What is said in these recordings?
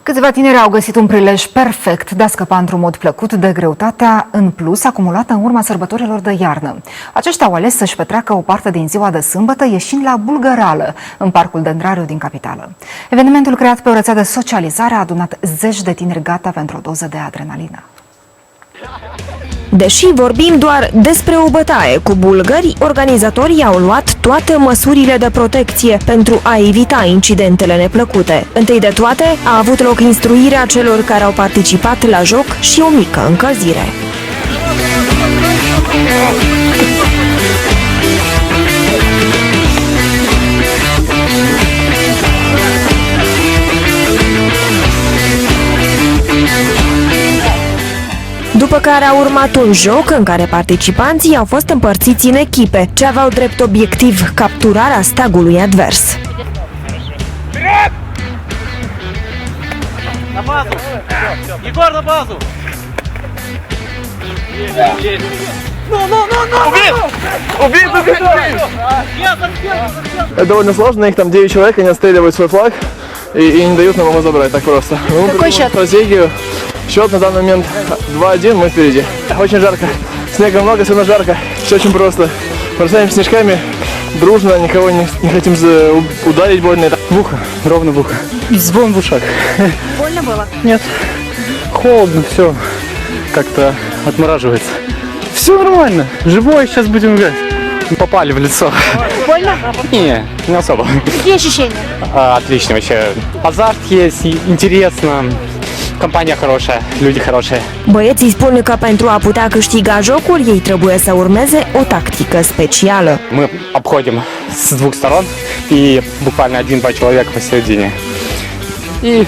Câțiva tineri au găsit un prilej perfect de a scăpa într-un mod plăcut de greutatea în plus acumulată în urma sărbătorilor de iarnă. Aceștia au ales să-și petreacă o parte din ziua de sâmbătă ieșind la Bulgărală, în Parcul Dendrariu din capitală. Evenimentul creat pe o rețea de socializare a adunat zeci de tineri gata pentru o doză de adrenalină. Deși vorbim doar despre o bătaie cu bulgări, organizatorii au luat toate măsurile de protecție pentru a evita incidentele neplăcute. Întâi de toate, a avut loc instruirea celor care au participat la joc și o mică încălzire. După care a urmat un joc în care participanții au fost împărțiți în echipe, ce aveau drept obiectiv capturarea steagului advers. На базу! Егор, на базу! Это довольно сложно, их там 9 человек, они отстреливают свой флаг и не дают нам его забрать так просто. Мы придумали стратегию. Счет на данный момент 2-1, мы впереди. Очень жарко, снега много, все равно жарко. Все очень просто. Бросаем снежками, дружно, никого не хотим ударить больно. В ухо, ровно в ухо. Звон в ушах. Больно было? Нет. Холодно, все как-то отмораживается. Все нормально, живой, сейчас будем играть. Попали в лицо. Больно? Не особо. Какие ощущения? Отлично вообще. Азарт есть, интересно. Compania хорошая, люди хорошие. Băieții spun că pentru a putea câștiga jocul, ei trebuie să urmeze o tactică specială. Мы обходим с двух сторон и буквально 1-2 человека посередине. И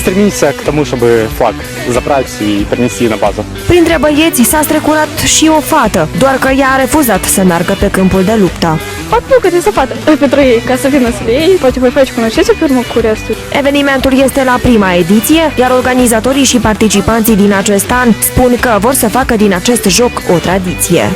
стремимся к тому, чтобы флаг забрать и принести на базу. Printre băieți s-a strecurat și o fată, doar că ea a refuzat să meargă pe câmpul de luptă. Отпугать запада pentru ei, ca să vină să le iei, poate voi face cunoștință pe urmă cu restul. Evenimentul este la prima ediție, iar organizatorii și participanții din acest an spun că vor să facă din acest joc o tradiție.